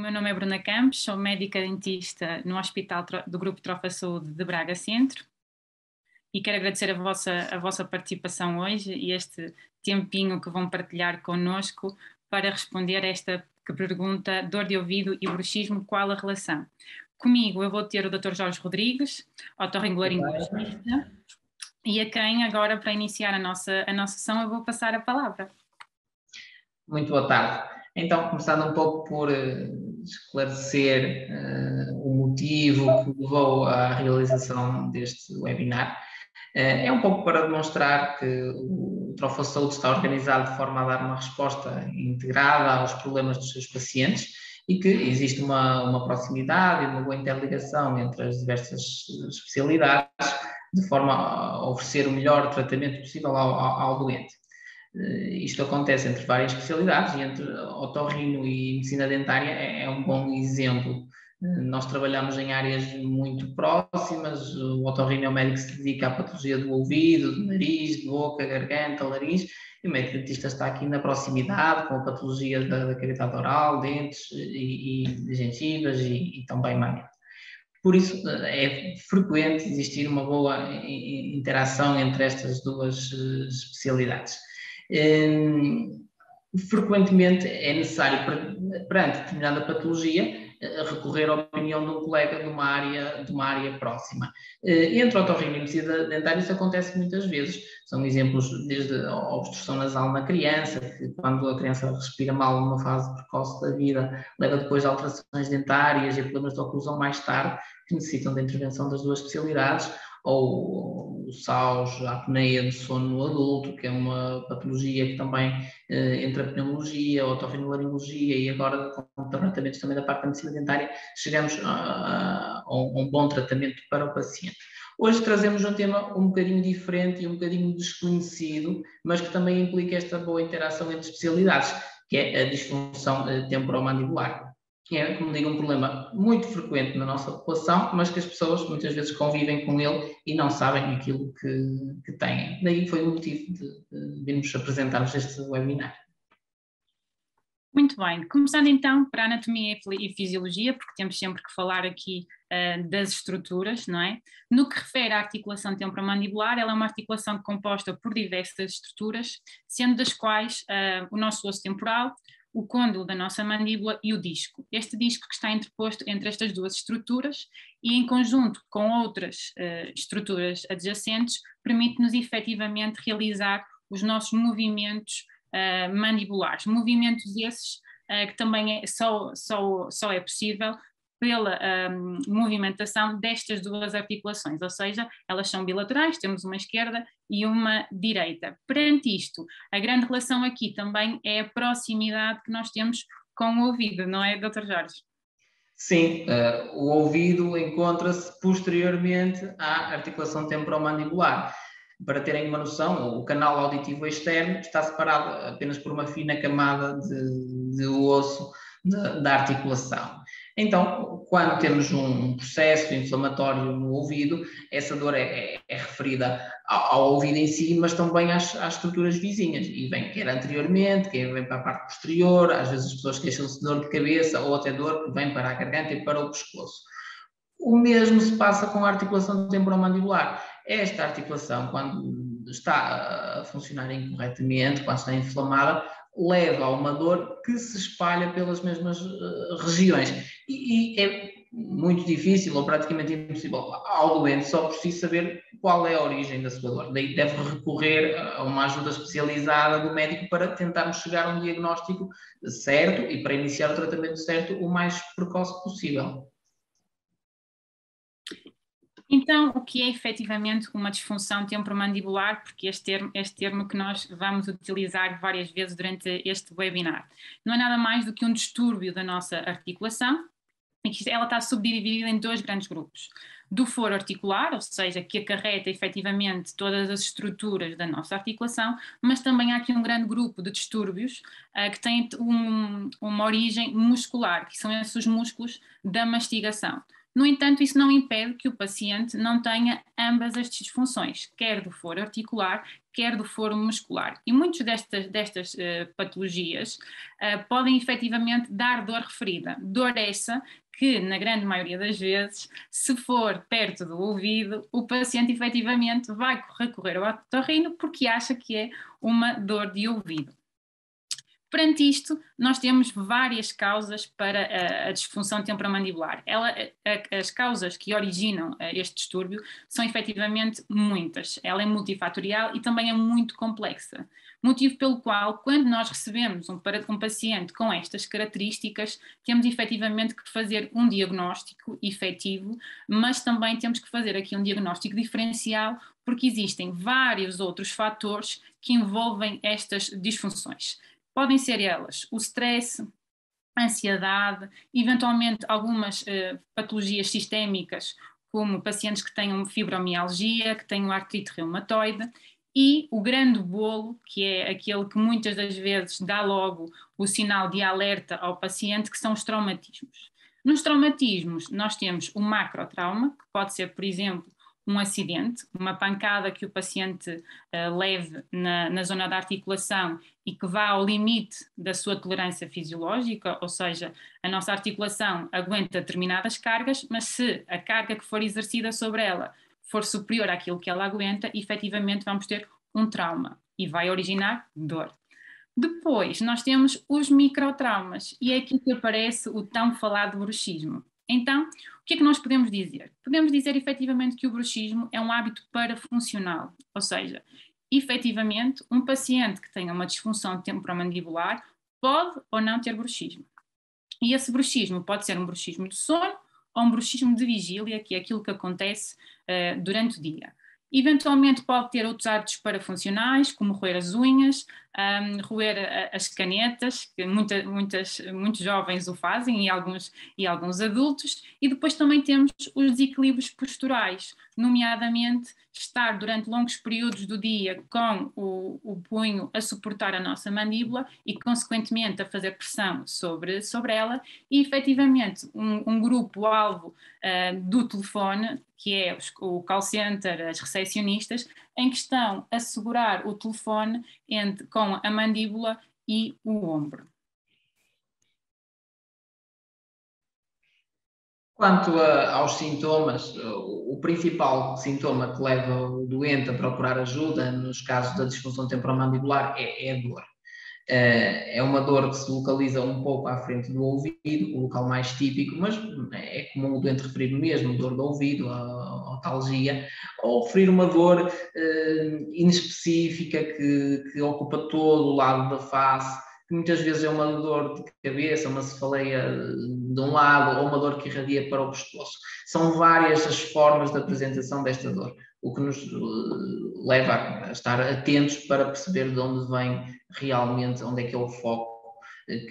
meu nome é Bruna Campos, sou médica dentista no Hospital do Grupo Trofa Saúde de Braga Centro e quero agradecer a vossa participação hoje e este tempinho que vão partilhar connosco para responder a esta pergunta: dor de ouvido e bruxismo, qual a relação? Comigo eu vou ter o Dr. Jorge Rodrigues, otorrinolaringologista, e a quem agora, para iniciar a nossa sessão, eu vou passar a palavra. Muito boa tarde. Então, começando um pouco por esclarecer o motivo que levou à realização deste webinar, é um pouco para demonstrar que o Trofa Saúde está organizado de forma a dar uma resposta integrada aos problemas dos seus pacientes e que existe uma proximidade e uma boa interligação entre as diversas especialidades, de forma a oferecer o melhor tratamento possível ao doente. Isto acontece entre várias especialidades e entre otorrino e medicina dentária é um bom exemplo. Nós trabalhamos em áreas muito próximas. O otorrino é o médico que se dedica à patologia do ouvido, do nariz, de boca, garganta, nariz, e o médico dentista está aqui na proximidade com a patologia da cavidade oral, dentes e gengivas e também mamilo. Por isso, é frequente existir uma boa interação entre estas duas especialidades. Frequentemente é necessário, perante determinada patologia, recorrer à opinião de um colega de uma área próxima. Entre otorrino e medicina dentária isso acontece muitas vezes. São exemplos desde a obstrução nasal na criança, que quando a criança respira mal numa fase precoce da vida, leva depois a alterações dentárias e problemas de oclusão mais tarde, que necessitam da intervenção das duas especialidades, ou o SAUS, a apneia do sono no adulto, que é uma patologia que também entre a pneumologia, a otorrinolaringologia e agora com tratamentos também da parte da medicina dentária, chegamos a um bom tratamento para o paciente. Hoje trazemos um tema um bocadinho diferente e um bocadinho desconhecido, mas que também implica esta boa interação entre especialidades, que é a disfunção temporomandibular, que é, como digo, um problema muito frequente na nossa população, mas que as pessoas muitas vezes convivem com ele e não sabem aquilo que têm. Daí foi o motivo de virmos apresentar-vos este webinar. Muito bem, começando então para a anatomia e fisiologia, porque temos sempre que falar aqui das estruturas, não é? No que refere à articulação temporomandibular, ela é uma articulação composta por diversas estruturas, sendo das quais o nosso osso temporal, o côndilo da nossa mandíbula e o disco. Este disco que está interposto entre estas duas estruturas e em conjunto com outras estruturas adjacentes, permite-nos efetivamente realizar os nossos movimentos mandibulares. Movimentos esses que também só é possível pela movimentação destas duas articulações, ou seja, elas são bilaterais, temos uma esquerda e uma direita. Perante isto, a grande relação aqui também é a proximidade que nós temos com o ouvido, não é, Dr. Jorge? Sim, o ouvido encontra-se posteriormente à articulação temporomandibular. Para terem uma noção, o canal auditivo externo está separado apenas por uma fina camada de osso da articulação. Então, quando temos um processo inflamatório no ouvido, essa dor é referida ao ouvido em si, mas também às estruturas vizinhas, e vem quer anteriormente, quer vem para a parte posterior, às vezes as pessoas queixam-se de dor de cabeça, ou até dor que vem para a garganta e para o pescoço. O mesmo se passa com a articulação temporomandibular. Esta articulação, quando está a funcionar incorretamente, quando está inflamada, leva a uma dor que se espalha pelas mesmas regiões. E é muito difícil ou praticamente impossível ao doente só por si saber qual é a origem da sua dor. Daí deve recorrer a uma ajuda especializada do médico para tentarmos chegar a um diagnóstico certo e para iniciar o tratamento certo o mais precoce possível. Então, o que é efetivamente uma disfunção temporomandibular? Porque este termo que nós vamos utilizar várias vezes durante este webinar. Não é nada mais do que um distúrbio da nossa articulação, e que ela está subdividida em dois grandes grupos. Do foro articular, ou seja, que acarreta efetivamente todas as estruturas da nossa articulação, mas também há aqui um grande grupo de distúrbios que têm uma origem muscular, que são esses os músculos da mastigação. No entanto, isso não impede que o paciente não tenha ambas as disfunções, quer do foro articular, quer do foro muscular. E muitas destas patologias podem efetivamente dar dor referida. Dor essa que, na grande maioria das vezes, se for perto do ouvido, o paciente efetivamente vai recorrer ao otorrino porque acha que é uma dor de ouvido. Perante isto, nós temos várias causas para a disfunção temporomandibular. As causas que originam este distúrbio são efetivamente muitas. Ela é multifatorial e também é muito complexa. Motivo pelo qual, quando nós recebemos um paciente com estas características, temos efetivamente que fazer um diagnóstico efetivo, mas também temos que fazer aqui um diagnóstico diferencial, porque existem vários outros fatores que envolvem estas disfunções. Podem ser elas o stress, a ansiedade, eventualmente algumas patologias sistémicas, como pacientes que tenham fibromialgia, que tenham artrite reumatoide, e o grande bolo, que é aquele que muitas das vezes dá logo o sinal de alerta ao paciente, que são os traumatismos. Nos traumatismos, nós temos o macrotrauma, que pode ser, por exemplo, um acidente, uma pancada que o paciente leve na zona da articulação e que vá ao limite da sua tolerância fisiológica, ou seja, a nossa articulação aguenta determinadas cargas, mas se a carga que for exercida sobre ela for superior àquilo que ela aguenta, efetivamente vamos ter um trauma e vai originar dor. Depois, nós temos os microtraumas e é aqui que aparece o tão falado bruxismo. Então, o que é que nós podemos dizer? Podemos dizer efetivamente que o bruxismo é um hábito parafuncional, ou seja, efetivamente um paciente que tenha uma disfunção temporomandibular pode ou não ter bruxismo. E esse bruxismo pode ser um bruxismo de sono ou um bruxismo de vigília, que é aquilo que acontece durante o dia. Eventualmente pode ter outros hábitos parafuncionais, como roer as unhas, roer as canetas, que muitos jovens o fazem e alguns adultos, e depois também temos os desequilíbrios posturais, nomeadamente estar durante longos períodos do dia com o punho a suportar a nossa mandíbula e, consequentemente, a fazer pressão sobre ela, e efetivamente um grupo-alvo do telefone, que é o call center, as recepcionistas, em que estão a segurar o telefone com a mandíbula e o ombro. Quanto aos sintomas, o principal sintoma que leva o doente a procurar ajuda nos casos da disfunção temporomandibular é a dor. É uma dor que se localiza um pouco à frente do ouvido, o local mais típico, mas é comum o doente referir mesmo dor do ouvido, a otalgia, ou referir uma dor inespecífica que ocupa todo o lado da face, que muitas vezes é uma dor de cabeça, uma cefaleia de um lado, ou uma dor que irradia para o pescoço. São várias as formas de apresentação desta dor, o que nos leva a estar atentos para perceber de onde vem realmente, onde é que é o foco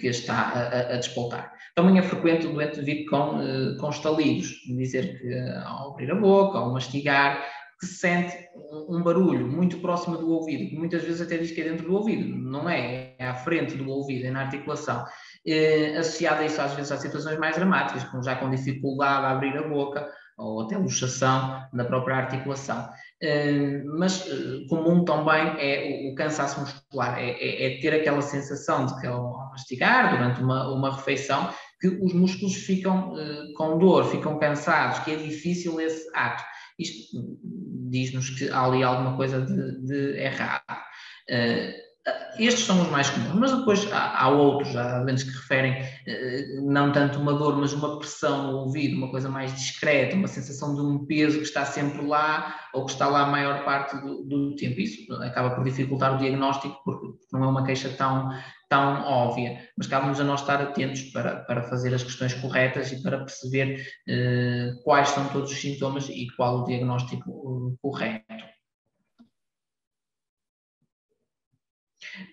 que está a despoltar. Também é frequente o doente vir com estalidos, dizer que ao abrir a boca, ao mastigar, que se sente um barulho muito próximo do ouvido, que muitas vezes até diz que é dentro do ouvido, não é à frente do ouvido, é na articulação. Associado a isso às vezes a situações mais dramáticas, como já com dificuldade a abrir a boca, ou até luxação na própria articulação. Mas comum também é o cansaço muscular, é ter aquela sensação de que ao mastigar durante uma refeição, que os músculos ficam com dor, ficam cansados, que é difícil esse ato. Isto diz-nos que há ali alguma coisa de errado. Estes são os mais comuns, mas depois há outros, há doentes que referem não tanto uma dor, mas uma pressão no ouvido, uma coisa mais discreta, uma sensação de um peso que está sempre lá ou que está lá a maior parte do tempo. Isso acaba por dificultar o diagnóstico porque não é uma queixa tão óbvia, mas cabe-nos a nós estar atentos para fazer as questões corretas e para perceber quais são todos os sintomas e qual o diagnóstico correto.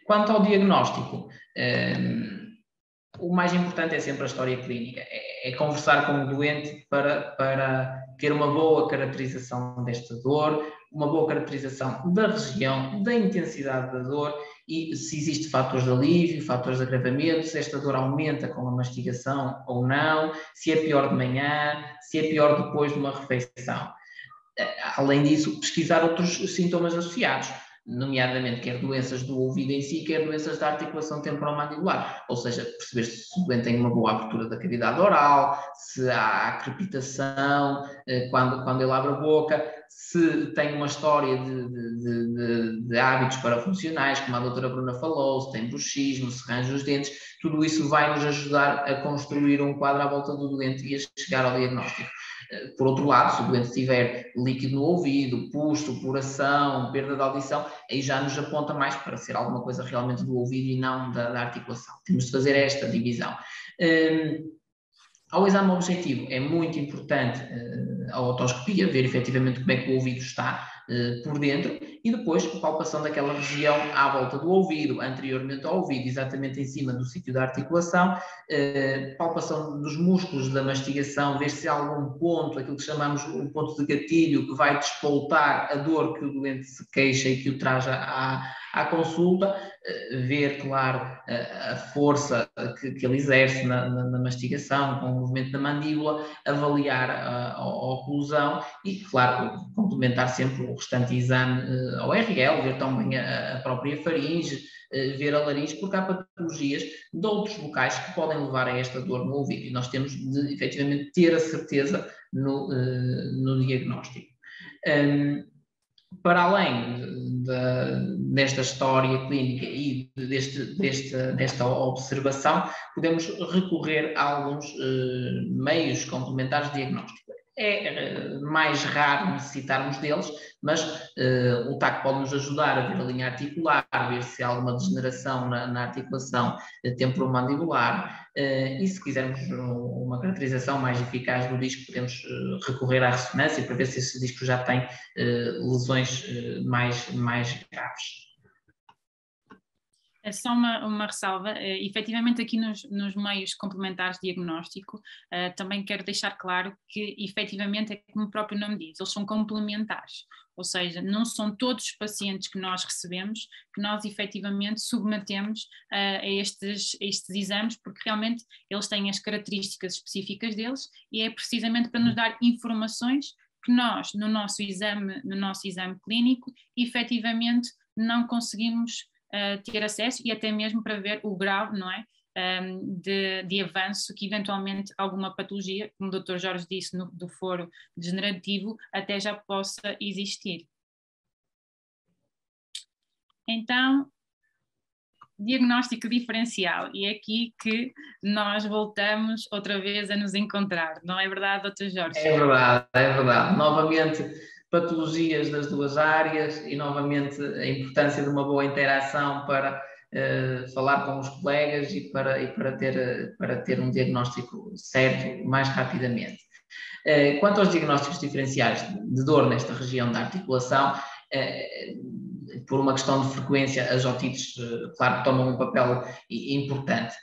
Quanto ao diagnóstico, o mais importante é sempre a história clínica, é conversar com o doente para ter uma boa caracterização desta dor, uma boa caracterização da região, da intensidade da dor e se existe fatores de alívio, fatores de agravamento, se esta dor aumenta com a mastigação ou não, se é pior de manhã, se é pior depois de uma refeição. Além disso, pesquisar outros sintomas associados, nomeadamente quer doenças do ouvido em si, quer doenças da articulação temporomandibular, ou seja, perceber se o doente tem uma boa abertura da cavidade oral, se há crepitação quando ele abre a boca, se tem uma história de hábitos parafuncionais, como a doutora Bruna falou, se tem bruxismo, se range os dentes, tudo isso vai nos ajudar a construir um quadro à volta do doente e a chegar ao diagnóstico. Por outro lado, se o doente tiver líquido no ouvido, pusto, puração, perda de audição, aí já nos aponta mais para ser alguma coisa realmente do ouvido e não da articulação. Temos de fazer esta divisão. Ao exame objetivo é muito importante a otoscopia, ver efetivamente como é que o ouvido está por dentro e depois a palpação daquela região à volta do ouvido, anteriormente ao ouvido, exatamente em cima do sítio da articulação, palpação dos músculos da mastigação, ver se há algum ponto, aquilo que chamamos um ponto de gatilho, que vai despoltar a dor que o doente se queixa e que o traz à consulta, ver, claro, a força que ele exerce na mastigação, com o movimento da mandíbula, avaliar a oclusão e, claro, complementar sempre o restante exame ao RL, ver também a própria faringe, ver a laringe, porque há patologias de outros locais que podem levar a esta dor no ouvido e nós temos de, efetivamente, ter a certeza no diagnóstico. Para além desta história clínica e desta observação, podemos recorrer a alguns meios complementares de diagnóstico. É mais raro necessitarmos deles, mas o TAC pode nos ajudar a ver a linha articular, a ver se há alguma degeneração na articulação temporomandibular e se quisermos uma caracterização mais eficaz do disco, podemos recorrer à ressonância para ver se esse disco já tem lesões mais graves. É só uma ressalva, efetivamente aqui nos meios complementares de diagnóstico, também quero deixar claro que efetivamente é como o próprio nome diz, eles são complementares, ou seja, não são todos os pacientes que nós recebemos que nós efetivamente submetemos a estes exames, porque realmente eles têm as características específicas deles e é precisamente para nos dar informações que nós, no nosso exame clínico, efetivamente não conseguimos ter acesso e até mesmo para ver o grau, não é, de avanço que eventualmente alguma patologia, como o Dr. Jorge disse, do foro degenerativo, até já possa existir. Então, diagnóstico diferencial, e é aqui que nós voltamos outra vez a nos encontrar, não é verdade, Dr. Jorge? É verdade. Novamente, patologias das duas áreas e novamente a importância de uma boa interação para falar com os colegas e para ter um diagnóstico certo mais rapidamente. Quanto aos diagnósticos diferenciais de dor nesta região da articulação, por uma questão de frequência, as otites, claro, tomam um papel importante.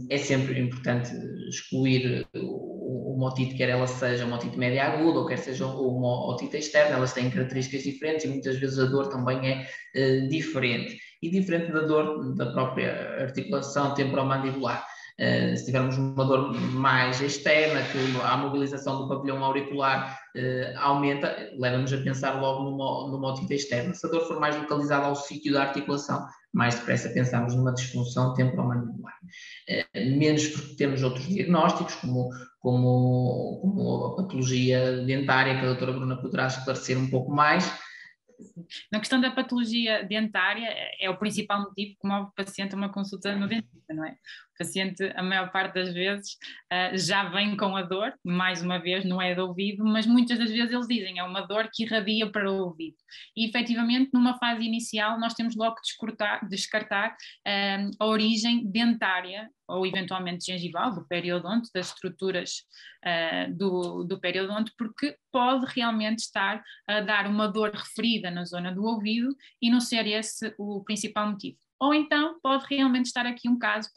É sempre importante excluir uma otite, quer ela seja uma otite média aguda ou quer seja uma otite externa, elas têm características diferentes e muitas vezes a dor também é diferente. E diferente da dor da própria articulação temporomandibular. Se tivermos uma dor mais externa, que a mobilização do pavilhão auricular aumenta, leva-nos a pensar logo numa otite externa. Se a dor for mais localizada ao sítio da articulação, mais depressa pensamos numa disfunção temporomandibular. Menos porque temos outros diagnósticos, como a patologia dentária, que a doutora Bruna poderá esclarecer um pouco mais. Na questão da patologia dentária, é o principal motivo que move o paciente a uma consulta no dentista, não é? O paciente, a maior parte das vezes, já vem com a dor, mais uma vez, não é do ouvido, mas muitas das vezes eles dizem, é uma dor que irradia para o ouvido. E, efetivamente, numa fase inicial, nós temos logo que descartar a origem dentária, ou eventualmente gengival, do periodonto, das estruturas do periodonto, porque pode realmente estar a dar uma dor referida na zona do ouvido e não ser esse o principal motivo. Ou então pode realmente estar aqui um caso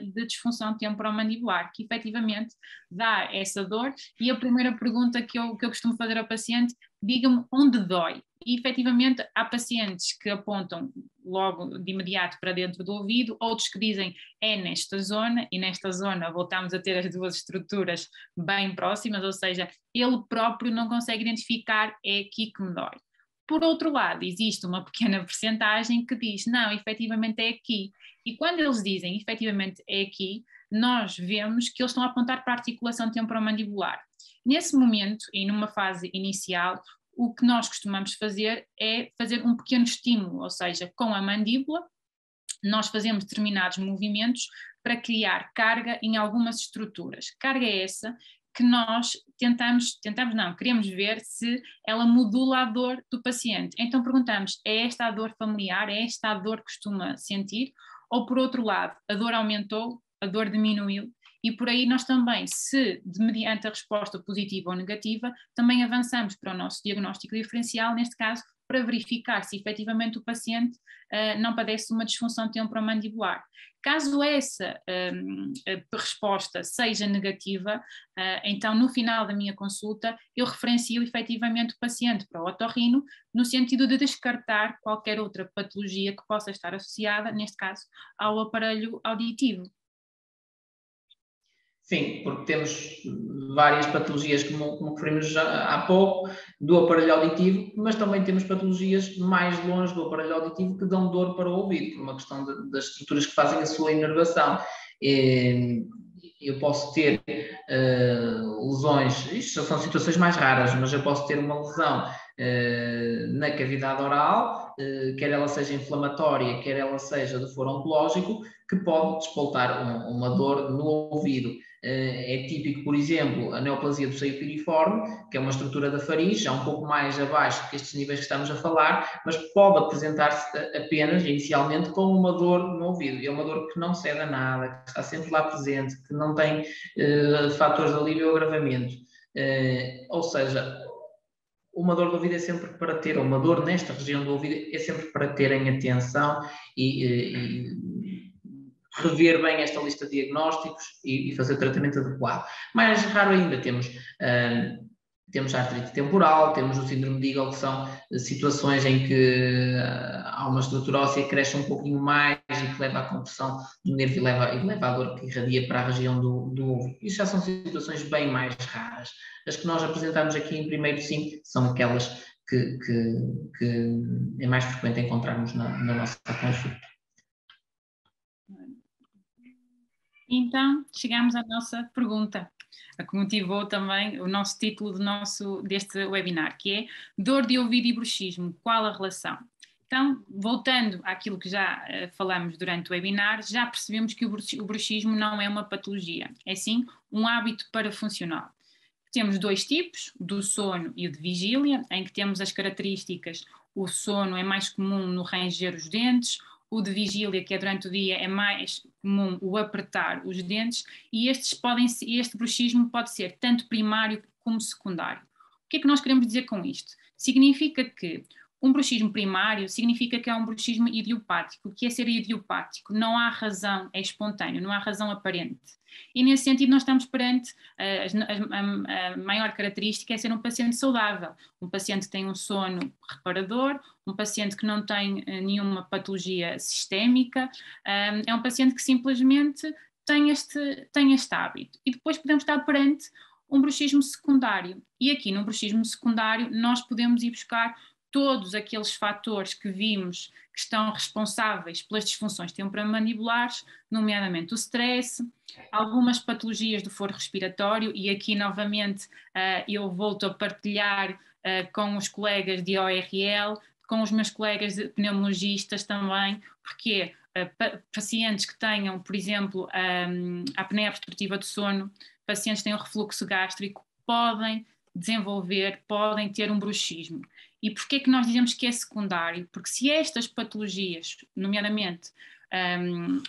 de disfunção temporomandibular, que efetivamente dá essa dor, e a primeira pergunta que eu costumo fazer ao paciente, diga-me onde dói. E efetivamente há pacientes que apontam logo de imediato para dentro do ouvido, outros que dizem é nesta zona, e nesta zona voltamos a ter as duas estruturas bem próximas, ou seja, ele próprio não consegue identificar, é aqui que me dói. Por outro lado, existe uma pequena percentagem que diz, não, efetivamente é aqui. E quando eles dizem, efetivamente é aqui, nós vemos que eles estão a apontar para a articulação temporomandibular. Nesse momento, e numa fase inicial, o que nós costumamos fazer é fazer um pequeno estímulo, ou seja, com a mandíbula, nós fazemos determinados movimentos para criar carga em algumas estruturas. Carga é essa que nós queremos ver se ela modula a dor do paciente. Então perguntamos, é esta a dor familiar? É esta a dor que costuma sentir? Ou por outro lado, a dor aumentou, a dor diminuiu? E por aí nós também, mediante a resposta positiva ou negativa, também avançamos para o nosso diagnóstico diferencial, neste caso, para verificar se efetivamente o paciente não padece uma disfunção temporomandibular. Caso essa resposta seja negativa, então no final da minha consulta eu referencio efetivamente o paciente para o otorrino, no sentido de descartar qualquer outra patologia que possa estar associada, neste caso, ao aparelho auditivo. Sim, porque temos várias patologias, como referimos já há pouco, do aparelho auditivo, mas também temos patologias mais longe do aparelho auditivo que dão dor para o ouvido, por uma questão das estruturas que fazem a sua inervação. Eu posso ter lesões, isto são situações mais raras, mas eu posso ter uma lesão na cavidade oral, quer ela seja inflamatória, quer ela seja de foro oncológico, que pode despoltar uma dor no ouvido. É típico, por exemplo, a neoplasia do seio piriforme, que é uma estrutura da faringe, já um pouco mais abaixo que estes níveis que estamos a falar, mas pode apresentar-se apenas, inicialmente, com uma dor no ouvido. É uma dor que não cede a nada, que está sempre lá presente, que não tem fatores de alívio ou agravamento. Ou seja, uma dor do ouvido é sempre para ter, uma dor nesta região do ouvido é sempre para terem atenção e rever bem esta lista de diagnósticos e fazer o tratamento adequado. Mais raro ainda temos a artrite temporal, temos o síndrome de Eagle, que são situações em que há uma estrutura óssea que cresce um pouquinho mais e que leva à compressão do nervo e leva à dor que irradia para a região do ouvido. Isso já são situações bem mais raras. As que nós apresentamos aqui em primeiro, sim, são aquelas que é mais frequente encontrarmos na nossa consulta. Então, chegamos à nossa pergunta, a que motivou também o nosso título deste webinar, que é dor de ouvido e bruxismo, qual a relação? Então, voltando àquilo que já falamos durante o webinar, já percebemos que o bruxismo não é uma patologia, é sim um hábito parafuncional. Temos dois tipos, do sono e o de vigília, em que temos as características, o sono é mais comum no ranger os dentes, o de vigília, que é durante o dia, é mais comum o apertar os dentes, e este bruxismo pode ser tanto primário como secundário. O que é que nós queremos dizer com isto? Significa que um bruxismo primário significa que é um bruxismo idiopático. O que é ser idiopático? Não há razão, é espontâneo, não há razão aparente. E nesse sentido nós estamos perante a maior característica é ser um paciente saudável, um paciente que tem um sono reparador, um paciente que não tem nenhuma patologia sistémica, é um paciente que simplesmente tem este hábito. E depois podemos estar perante um bruxismo secundário. E aqui no bruxismo secundário nós podemos ir buscar todos aqueles fatores que vimos que estão responsáveis pelas disfunções temporomandibulares, nomeadamente o stress, algumas patologias do foro respiratório, e aqui novamente eu volto a partilhar com os colegas de ORL, com os meus colegas de pneumologistas também, porque pacientes que tenham, por exemplo, a apneia obstrutiva do sono, pacientes que tenham refluxo gástrico, podem ter um bruxismo. E porquê que nós dizemos que é secundário? Porque se estas patologias, nomeadamente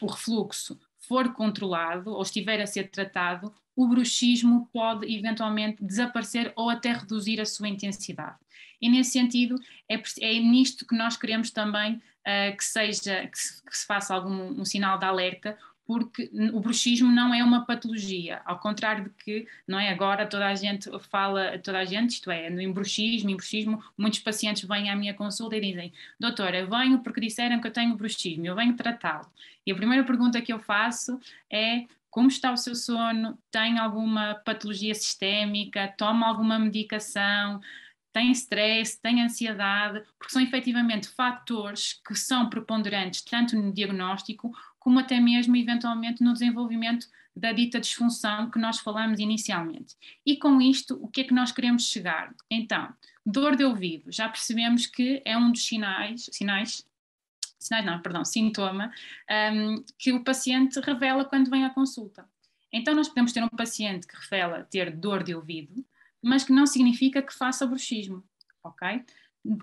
o refluxo, for controlado ou estiver a ser tratado, o bruxismo pode eventualmente desaparecer ou até reduzir a sua intensidade. E nesse sentido, é nisto que nós queremos também que se faça um sinal de alerta, porque o bruxismo não é uma patologia, ao contrário de que, não é, agora toda a gente fala, isto é, em bruxismo, muitos pacientes vêm à minha consulta e dizem: doutora, eu venho porque disseram que eu tenho bruxismo, eu venho tratá-lo. E a primeira pergunta que eu faço é: como está o seu sono? Tem alguma patologia sistémica? Toma alguma medicação? Tem stress? Tem ansiedade? Porque são efetivamente fatores que são preponderantes tanto no diagnóstico como até mesmo, eventualmente, no desenvolvimento da dita disfunção que nós falamos inicialmente. E com isto, o que é que nós queremos chegar? Então, dor de ouvido. Já percebemos que é um dos sintoma que o paciente revela quando vem à consulta. Então, nós podemos ter um paciente que revela ter dor de ouvido, mas que não significa que faça bruxismo, ok?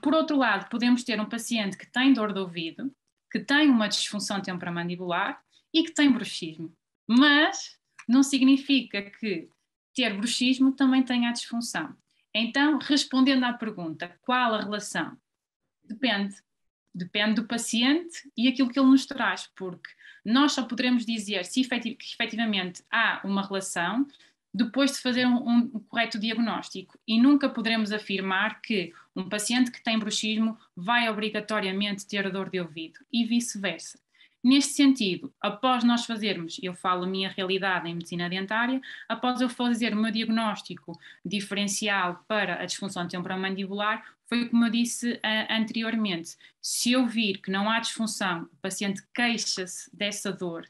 Por outro lado, podemos ter um paciente que tem dor de ouvido, que tem uma disfunção temporomandibular e que tem bruxismo. Mas não significa que ter bruxismo também tenha a disfunção. Então, respondendo à pergunta, qual a relação? Depende. Depende do paciente e aquilo que ele nos traz, porque nós só poderemos dizer se efetivamente há uma relação depois de fazer um correto diagnóstico, e nunca poderemos afirmar que um paciente que tem bruxismo vai obrigatoriamente ter dor de ouvido e vice-versa. Neste sentido, após nós fazermos, eu falo a minha realidade em medicina dentária, após eu fazer o meu diagnóstico diferencial para a disfunção temporomandibular, foi como eu disse anteriormente: se eu vir que não há disfunção, o paciente queixa-se dessa dor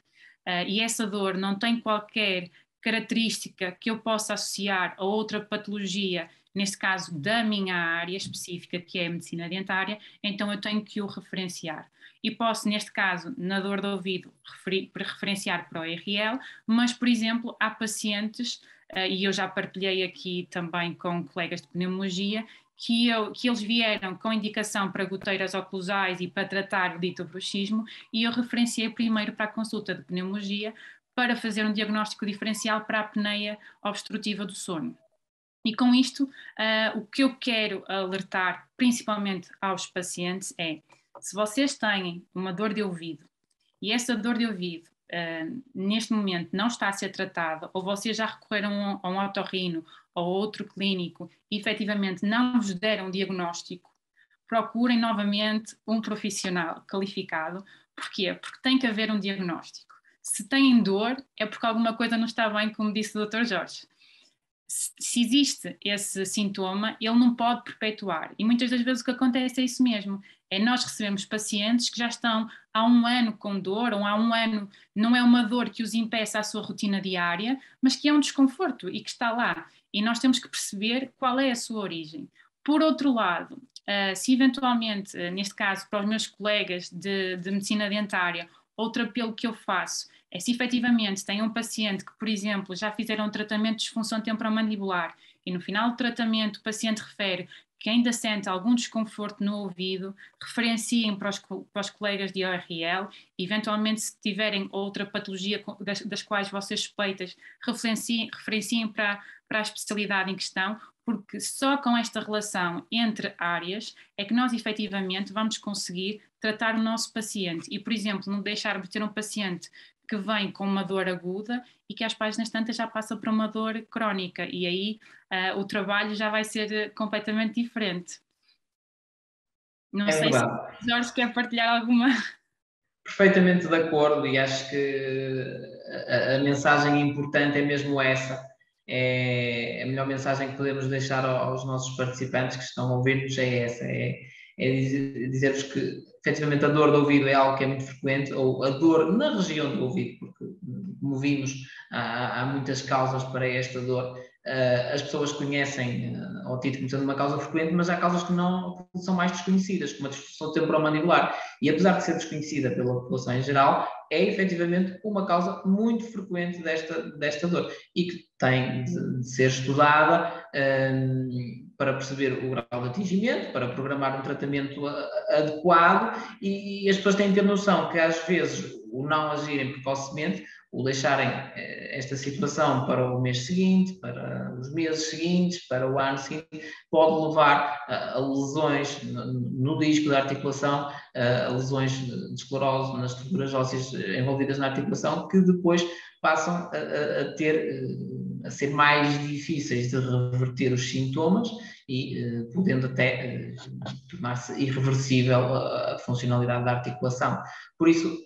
e essa dor não tem qualquer característica que eu possa associar a outra patologia, neste caso da minha área específica, que é a medicina dentária, então eu tenho que o referenciar. E posso, neste caso, na dor de ouvido, referenciar para o RL, mas, por exemplo, há pacientes, e eu já partilhei aqui também com colegas de pneumologia, que eles vieram com indicação para goteiras oclusais e para tratar o dito bruxismo, e eu referenciei primeiro para a consulta de pneumologia para fazer um diagnóstico diferencial para a apneia obstrutiva do sono. E com isto, o que eu quero alertar principalmente aos pacientes é: se vocês têm uma dor de ouvido e essa dor de ouvido neste momento não está a ser tratada, ou vocês já recorreram a um otorrino ou outro clínico e efetivamente não vos deram um diagnóstico, procurem novamente um profissional qualificado. Porquê? Porque tem que haver um diagnóstico. Se têm dor, é porque alguma coisa não está bem, como disse o Dr. Jorge. Se existe esse sintoma, ele não pode perpetuar. E muitas das vezes o que acontece é isso mesmo. É nós recebemos pacientes que já estão há um ano com dor, ou há um ano, não é uma dor que os impeça a sua rotina diária, mas que é um desconforto e que está lá. E nós temos que perceber qual é a sua origem. Por outro lado, se eventualmente, neste caso, para os meus colegas de medicina dentária, outro apelo que eu faço é: se efetivamente tem um paciente que, por exemplo, já fizeram um tratamento de disfunção temporomandibular e no final do tratamento o paciente refere que ainda sente algum desconforto no ouvido, referenciem para os colegas de ORL, eventualmente se tiverem outra patologia das quais vocês suspeitas, referenciem para a especialidade em questão, porque só com esta relação entre áreas é que nós efetivamente vamos conseguir tratar o nosso paciente e, por exemplo, não deixarmos de ter um paciente que vem com uma dor aguda e que às páginas tantas já passa para uma dor crónica, e aí o trabalho já vai ser completamente diferente. Não sei verdade. Se Jorge quer partilhar alguma... Perfeitamente de acordo, e acho que a mensagem importante é mesmo essa. É a melhor mensagem que podemos deixar aos nossos participantes que estão a ouvir-nos é essa, dizer-vos que efetivamente a dor do ouvido é algo que é muito frequente, ou a dor na região do ouvido, porque, como vimos, há muitas causas para esta dor. As pessoas conhecem ao título como sendo uma causa frequente, mas há causas que não que são mais desconhecidas, como a disfunção temporomandibular. E apesar de ser desconhecida pela população em geral, é efetivamente uma causa muito frequente desta dor e que tem de ser estudada para perceber o grau de atingimento, para programar um tratamento adequado, e as pessoas têm de ter noção que às vezes o não agirem precocemente o deixarem esta situação para o mês seguinte, para os meses seguintes, para o ano seguinte, pode levar a lesões no disco da articulação, a lesões de esclerose nas estruturas ósseas envolvidas na articulação, que depois passam a ser mais difíceis de reverter os sintomas e podendo até tornar-se irreversível a funcionalidade da articulação. Por isso,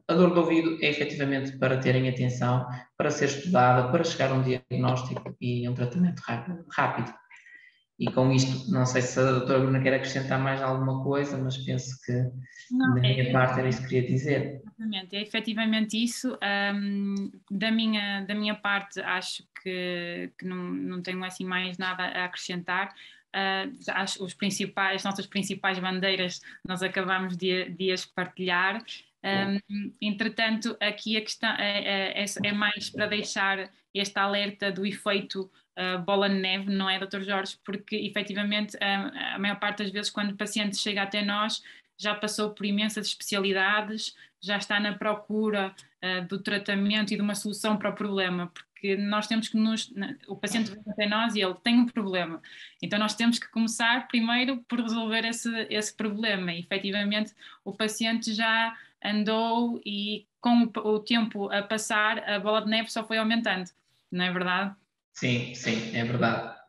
a dor do ouvido é efetivamente para terem atenção, para ser estudada, para chegar a um diagnóstico e um tratamento rápido. E com isto, não sei se a doutora Bruna quer acrescentar mais alguma coisa, mas penso que da minha parte era isso que queria dizer. Exatamente, é efetivamente isso. Da minha parte, acho que não tenho assim mais nada a acrescentar. Acho as nossas principais bandeiras nós acabamos de as partilhar. Entretanto, aqui a questão é mais para deixar este alerta do efeito bola de neve, não é, Dr. Jorge? Porque efetivamente a maior parte das vezes quando o paciente chega até nós já passou por imensas especialidades, já está na procura do tratamento e de uma solução para o problema, porque nós temos que o paciente vem até nós e ele tem um problema, então nós temos que começar primeiro por resolver esse problema, e efetivamente o paciente já andou e com o tempo a passar a bola de neve só foi aumentando, não é verdade? Sim, sim, é verdade.